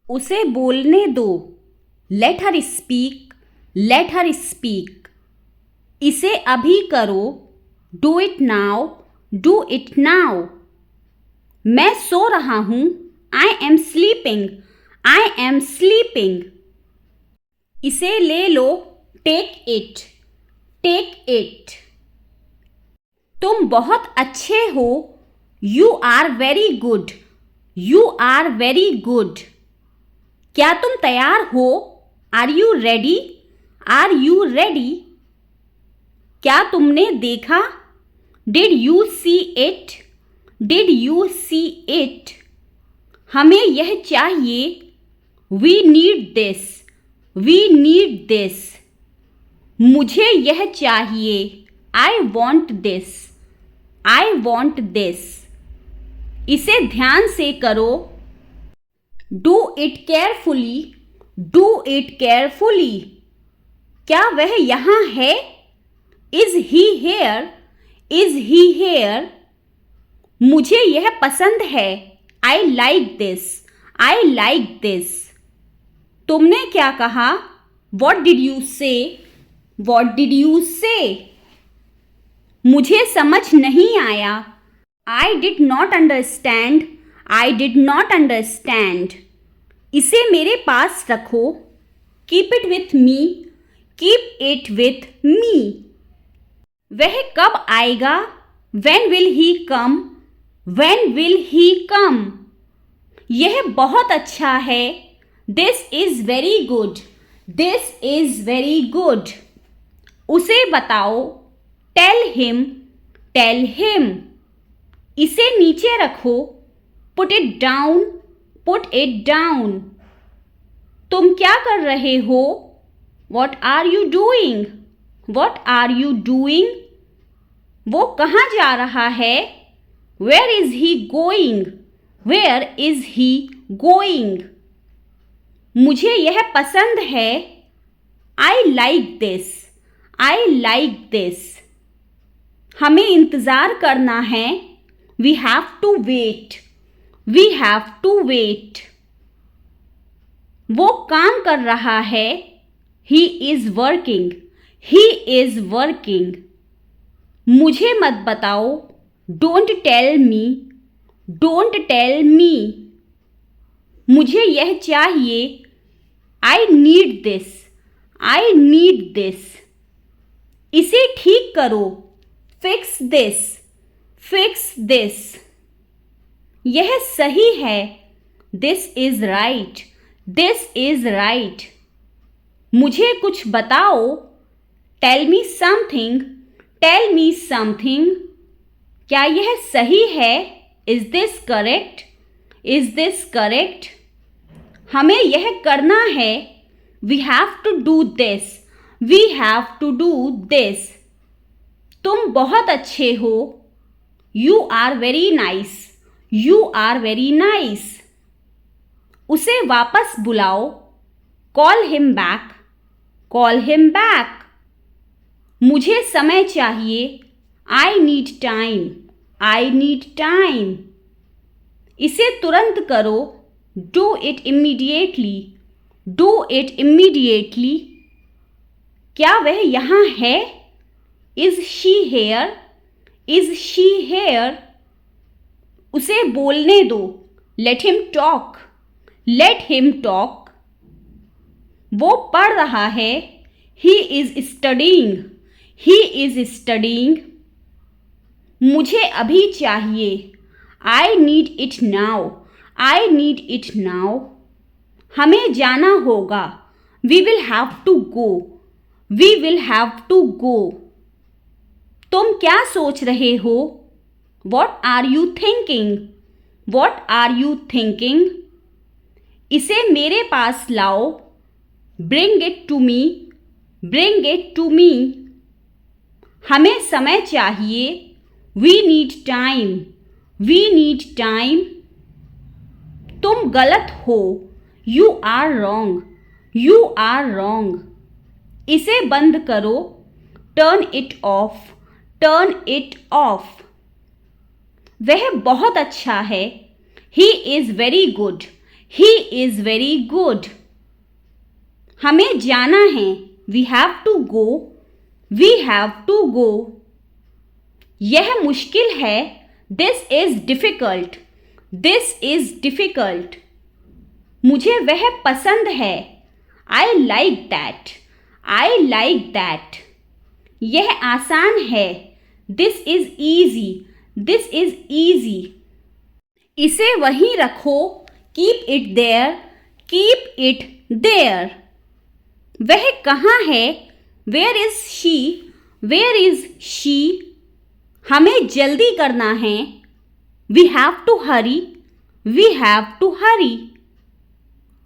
उसे बोलने दो। Let her speak, let her speak. इसे अभी करो। Do it now, do it now. मैं सो रहा हूँ। I am sleeping, I am sleeping. इसे ले लो। Take it, take it. तुम बहुत अच्छे हो। You are very good, you are very good. क्या तुम तैयार हो? Are you ready, are you ready. क्या तुमने देखा? Did you see it, did you see it. हमें यह चाहिए। We need this, we need this. मुझे यह चाहिए। I want this, I want this. इसे ध्यान से करो। Do it carefully, do it carefully. क्या वह यहाँ है? Is he here, is he here. मुझे यह पसंद है। I like this, I like this. तुमने क्या कहा? What did you say, what did you say. मुझे समझ नहीं आया। I did not understand, I did not understand. इसे मेरे पास रखो। Keep it with me, keep it with me. वह कब आएगा? When will he come, when will he come। यह बहुत अच्छा है। This is very good, this is very good। उसे बताओ। Tell him, tell him। इसे नीचे रखो। Put it down, put it down। तुम क्या कर रहे हो? What are you doing, what are you doing। वो कहाँ जा रहा है? Where is he going, where is he going। मुझे यह पसंद है। I like this, I like this। हमें इंतज़ार करना है। We have to wait, we have to wait। वो काम कर रहा है। He is working, he is working। मुझे मत बताओ। Don't tell me, don't tell me. मुझे यह चाहिए। I need this, I need this. इसे ठीक करो। Fix this, fix this. यह सही है। This is right, this is right. मुझे कुछ बताओ। Tell me something, tell me something. क्या यह सही है? Is this correct, is this correct. हमें यह करना है। We have to do this, we have to do this. तुम बहुत अच्छे हो। You are very nice, you are very nice. उसे वापस बुलाओ। Call him back, call him back. मुझे समय चाहिए। I need time, I need time. इसे तुरंत करो। Do it immediately, do it immediately. क्या वह यहाँ है? Is she here, is she here. उसे बोलने दो। Let him talk, let him talk. वो पढ़ रहा है। He is studying, he is studying. मुझे अभी चाहिए। I need it now, I need it now. हमें जाना होगा। We will have to go, we will have to go. तुम क्या सोच रहे हो? What are you thinking, what are you thinking. इसे मेरे पास लाओ। Bring it to me, bring it to me. हमें समय चाहिए। We need time, we need time. तुम गलत हो। You are wrong, you are wrong. इसे बंद करो। Turn it off, turn it off. वह बहुत अच्छा है। He is very good, he is very good. हमें जाना है, we have to go, we have to go. यह मुश्किल है, this is difficult, this is difficult. मुझे वह पसंद है, I like that, I like that. यह आसान है, this is easy, this is easy. इसे वहीं रखो, keep it there, keep it there. वह कहाँ है, where is she, where is she. हमें जल्दी करना है, we have to hurry, we have to hurry.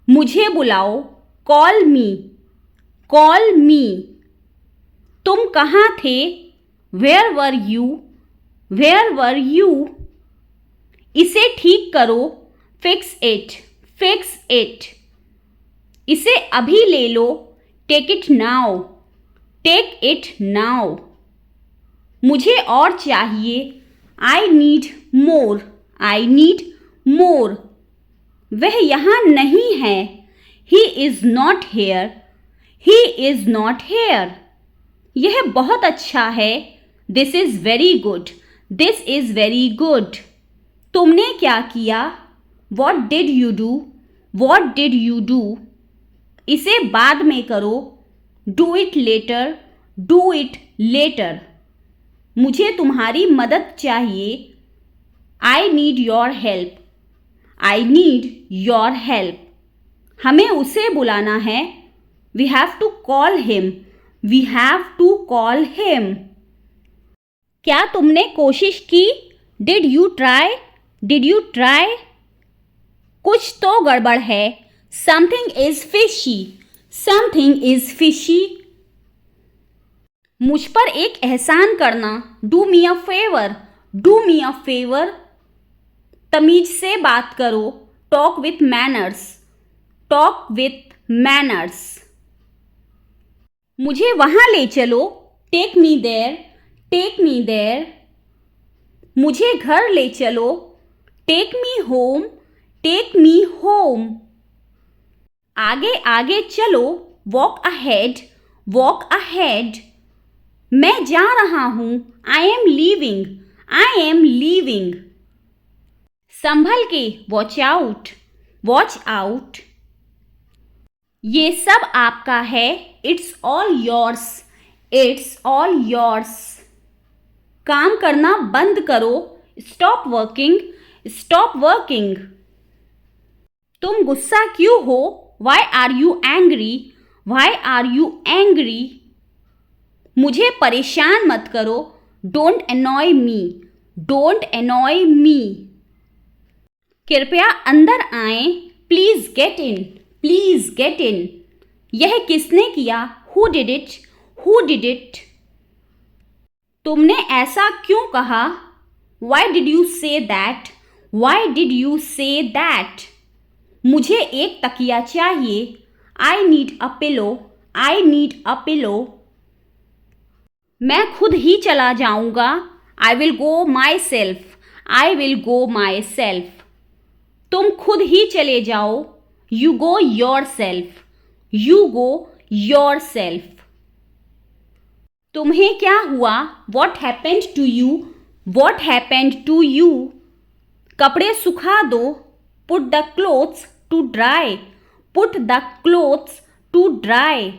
मुझे बुलाओ, कॉल मी, कॉल मी। तुम कहाँ थे, where were you, where were you. इसे ठीक करो, फिक्स इट, फिक्स इट। इसे अभी ले लो, take it now, take it now. मुझे और चाहिए, I need more, I need more. वह यहाँ नहीं है, he is not here, he is not here. यह बहुत अच्छा है, this is very good, this is very good. तुमने क्या किया, what did you do, what did you do. इसे बाद में करो, do it later, do it later. मुझे तुम्हारी मदद चाहिए, I need your help, I need your help. हमें उसे बुलाना है, we have to call him, we have to call him. क्या तुमने कोशिश की, did you try, did you try. कुछ तो गड़बड़ है, something is fishy, something is fishy. मुझ पर एक एहसान करना, do me a favour, do me a favour. तमीज से बात करो, talk with manners, talk with manners. मुझे वहाँ ले चलो, take me there, take me there. मुझे घर ले चलो, take me home, take me home. आगे आगे चलो, वॉक अहेड, वॉक अहेड। मैं जा रहा हूँ, I am leaving, I am leaving. संभल के, वॉच आउट, वॉच आउट। ये सब आपका है, it's all yours, it's all yours. काम करना बंद करो, स्टॉप वर्किंग, स्टॉप वर्किंग। तुम गुस्सा क्यों हो, why are you angry, why are you angry. मुझे परेशान मत करो, don't annoy me, don't annoy me. कृपया अंदर आएं, please get in, please get in. यह किसने किया, who did it, who did it. तुमने ऐसा क्यों कहा, why did you say that, why did you say that. मुझे एक तकिया चाहिए, I need a pillow, I need a pillow. मैं खुद ही चला जाऊंगा, I will go myself, I will go myself. तुम खुद ही चले जाओ, you go yourself, you go yourself. तुम्हें क्या हुआ, what happened to you, what happened to you. कपड़े सुखा दो, put the clothes to dry, put the clothes to dry.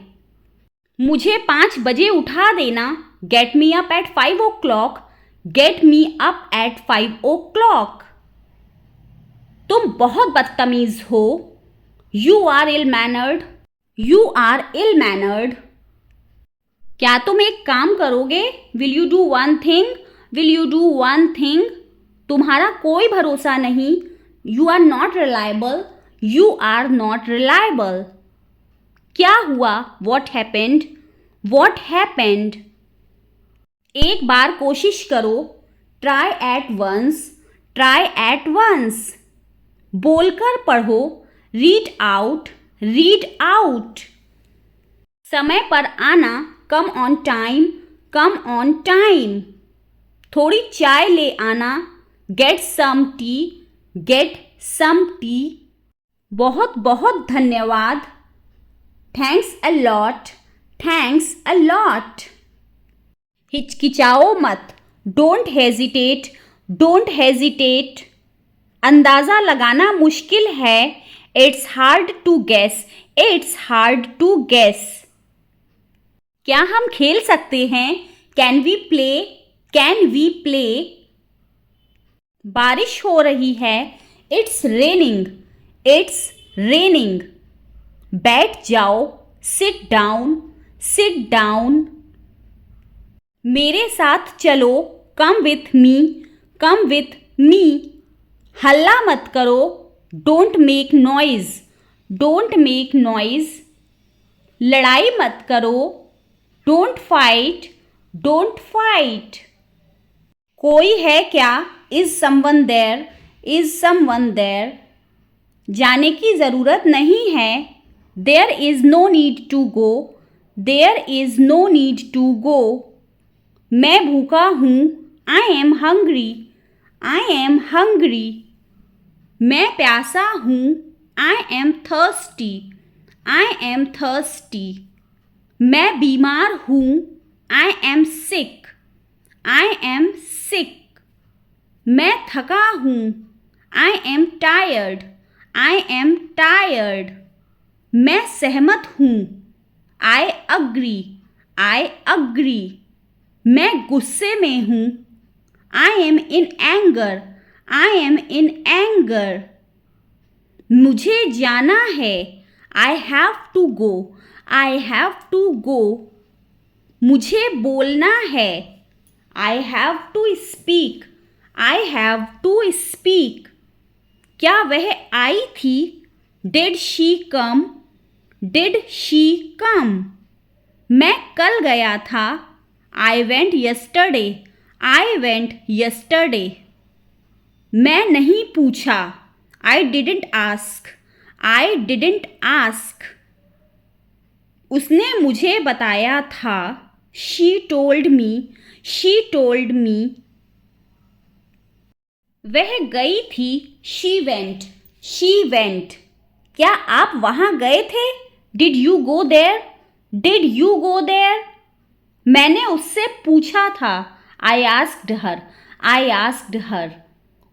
मुझे 5 बजे उठा देना, get me up at 5 o'clock, get me up at 5 o'clock। तुम बहुत बदतमीज हो, you are ill mannered, you are ill mannered. क्या तुम एक काम करोगे, will you do one thing, will you do one thing. तुम्हारा कोई भरोसा नहीं, you are not reliable, you are not reliable. क्या हुआ, वॉट हैपेंड, वॉट हैपेंड। एक बार कोशिश करो, try at once, try at once. बोलकर पढ़ो, रीड आउट, रीड आउट। समय पर आना, come on time, come on time. थोड़ी चाय ले आना, get some tea, get some tea. बहुत बहुत धन्यवाद. Thanks a lot. Thanks a lot. हिचकिचाओ मत. Don't hesitate. Don't hesitate. अंदाज़ा लगाना मुश्किल है. It's hard to guess. It's hard to guess. क्या हम खेल सकते हैं? Can we play? Can we play? बारिश हो रही है. It's raining. It's raining. बैठ जाओ. Sit down. Sit down. मेरे साथ चलो. Come with me. Come with me. हल्ला मत करो. Don't make noise. Don't make noise. लड़ाई मत करो. Don't fight. Don't fight. कोई है क्या? Is someone there? Is someone there? जाने की ज़रूरत नहीं है. There is no need to go. There is no need to go. मैं भूखा हूँ. I am hungry. I am hungry. मैं प्यासा हूँ. I am thirsty. I am thirsty. मैं बीमार हूँ. I am sick. I am sick. मैं थका हूँ. I am tired. I am tired. मैं सहमत हूँ. I agree. I agree. मैं गुस्से में हूँ. I am in anger. I am in anger. मुझे जाना है. I have to go. I have to go. मुझे बोलना है. I have to speak. I have to speak. क्या वह आई थी? Did she come? Did she come? मैं कल गया था. I went yesterday. I went yesterday. मैं नहीं पूछा. I didn't ask. I didn't ask. उसने मुझे बताया था. She told me. She told me. वह गई थी. She went. She went. क्या आप वहाँ गए थे? Did you go there? Did you go there? मैंने उससे पूछा था. I asked her. I asked her.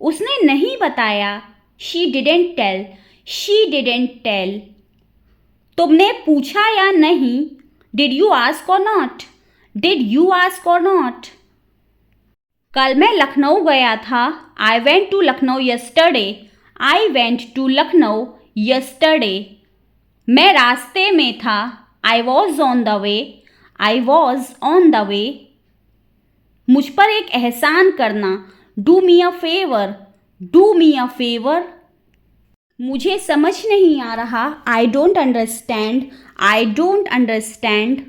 उसने नहीं बताया. She didn't tell. She didn't tell. तुमने पूछा या नहीं? Did you ask or not? Did you ask or not? कल मैं लखनऊ गया था. I went to Lucknow yesterday. I went to Lucknow yesterday. मैं रास्ते में था. I was on the way. I was on the way. मुझ पर एक एहसान करना. Do me a favour. Do me a favour. मुझे समझ नहीं आ रहा. I don't understand. I don't understand.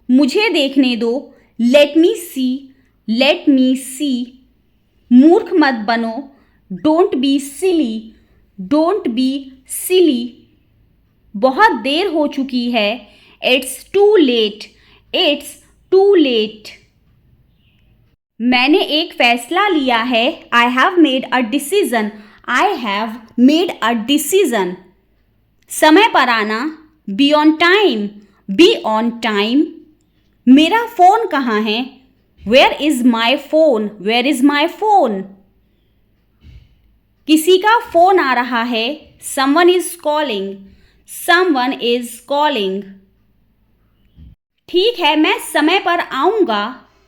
मुझे देखने दो. Let me see. Let me see. मूर्ख मत बनो. Don't be silly. Don't be silly. बहुत देर हो चुकी है. It's too late. It's too late. मैंने एक फैसला लिया है. I have made a decision. I have made a decision. समय पर आना. Be on time. Be on time. मेरा फ़ोन कहाँ है? Where is my phone? Where is my phone? किसी का फ़ोन आ रहा है. Someone is calling. Someone is calling. ठीक है, मैं समय पर आऊँगा.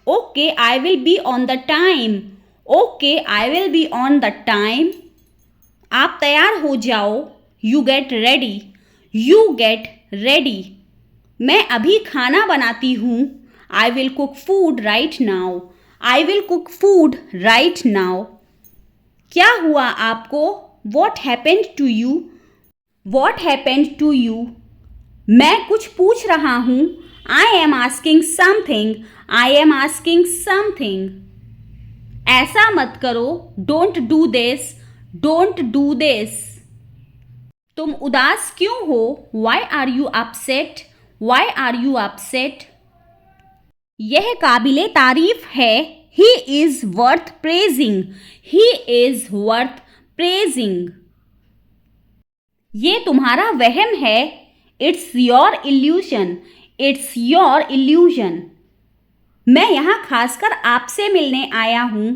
Okay, I will be on the time. Okay, I will be on the time. आप तैयार हो जाओ. You get ready. You get ready. मैं अभी खाना बनाती हूँ. I will cook food right now. I will cook food right now. क्या हुआ आपको? What happened to you? What happened to you? मैं कुछ पूछ रहा हूँ. I am asking something. I am asking something. ऐसा मत करो. Don't do this. Don't do this. तुम उदास क्यों हो? Why are you upset? Why are you upset? यह काबिले तारीफ है. He is worth praising. He is worth praising. ये तुम्हारा वहम है। It's your illusion, it's your illusion. मैं यहाँ खासकर आपसे मिलने आया हूँ।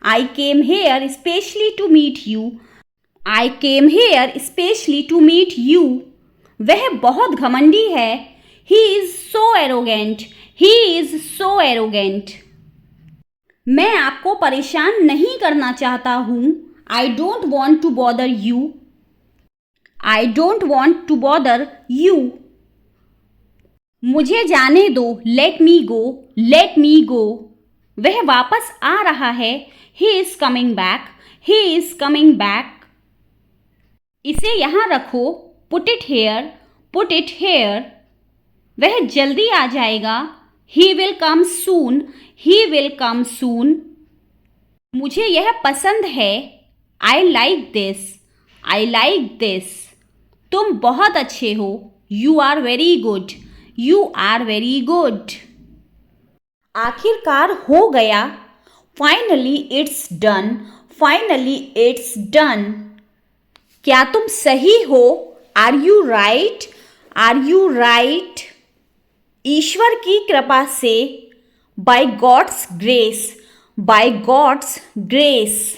I came here specially to meet you, I came here specially to meet you. वह बहुत घमंडी है। He is so arrogant, he is so arrogant. मैं आपको परेशान नहीं करना चाहता हूँ। I don't want to bother you, I don't want to bother you. मुझे जाने दो, लेट मी गो, लेट मी गो। वह वापस आ रहा है। He is coming back, he is coming back. इसे यहाँ रखो, put it here, put it here. वह जल्दी आ जाएगा। He will come soon, he will come soon. मुझे यह पसंद है। I like this, I like this. तुम बहुत अच्छे हो। You are very good, you are very good. आखिरकार हो गया। Finally it's done, finally it's done. क्या तुम सही हो? Are you right, are you right? ईश्वर की कृपा से, by God's grace, by God's grace.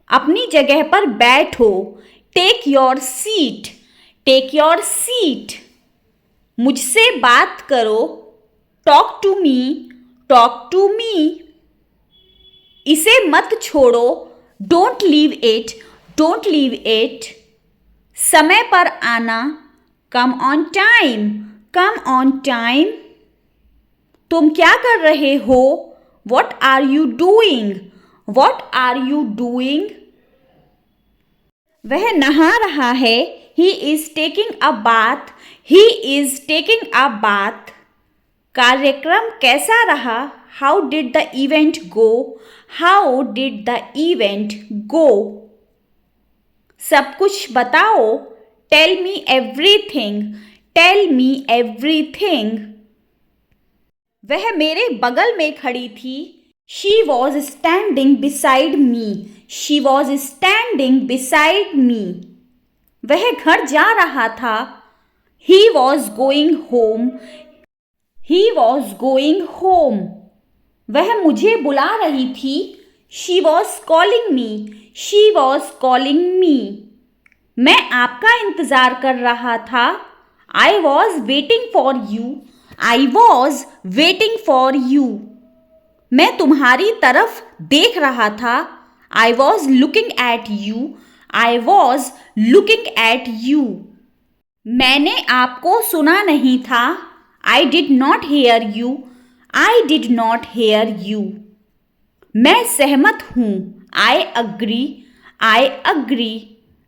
अपनी जगह पर बैठो, take your seat, take your seat. मुझसे बात करो, talk to me, talk to me. इसे मत छोड़ो, don't leave it, don't leave it. समय पर आना, come on time, come on time. तुम क्या कर रहे हो? What are you doing, what are you doing? वह नहा रहा है। He is taking a bath, he is taking a bath. कार्यक्रम कैसा रहा? How did the event go, how did the event go? सब कुछ बताओ, tell me everything, tell me everything. वह मेरे बगल में खड़ी थी। She was standing beside me, she was standing beside me. वह घर जा रहा था। He was going home, he was going home. वह मुझे बुला रही थी। She was calling me, she was calling मी। मैं आपका इंतज़ार कर रहा था। I was waiting for you, I was waiting for you. मैं तुम्हारी तरफ देख रहा था। I was looking at you, I was looking at you. मैंने आपको सुना नहीं था। आई did not here you, I did not here you. मैं सहमत हूँ। I agree, I agree.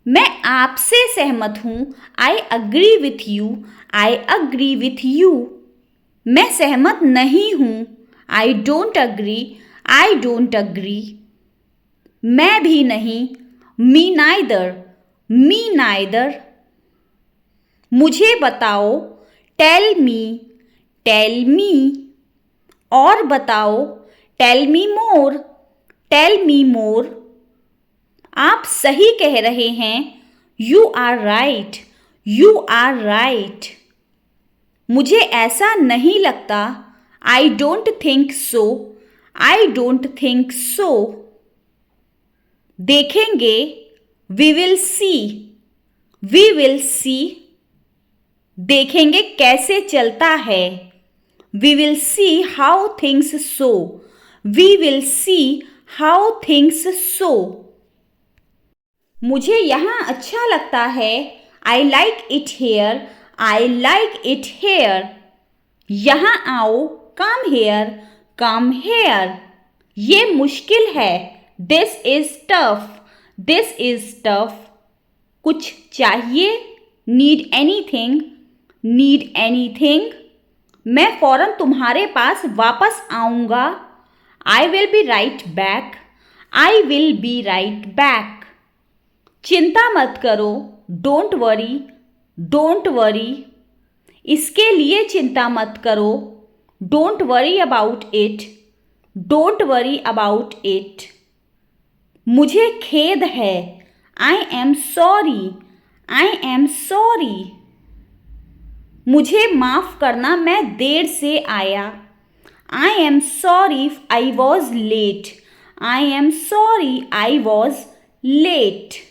मैं आपसे सहमत हूँ। I agree with you, I agree with you. मैं सहमत नहीं हूँ। I don't agree, I don't agree. मैं भी नहीं। मी नाइदर, मी नाइदर। मुझे बताओ, टेल मी, टेल मी। और बताओ, टेल मी मोर, टेल मी मोर। आप सही कह रहे हैं। You are right, you are right. मुझे ऐसा नहीं लगता। I don't think so, I don't think so. देखेंगे, we will see, we will see. देखेंगे कैसे चलता है। We will see how things so, we will see how things so. मुझे यहाँ अच्छा लगता है। I like it here, I like it here. यहाँ आओ, कम हेयर, कम हेयर। ये मुश्किल है। This is tough, this is tough. कुछ चाहिए? Need anything, need anything. मैं फौरन तुम्हारे पास वापस आऊँगा। आई will B right back, I will B right back. चिंता मत करो, डोंट वरी, डोंट वरी। इसके लिए चिंता मत करो, don't worry about it, don't worry about it. मुझे खेद है। I am sorry, I am sorry. मुझे माफ़ करना, मैं देर से आया। I am sorry I was late. I am sorry I was late.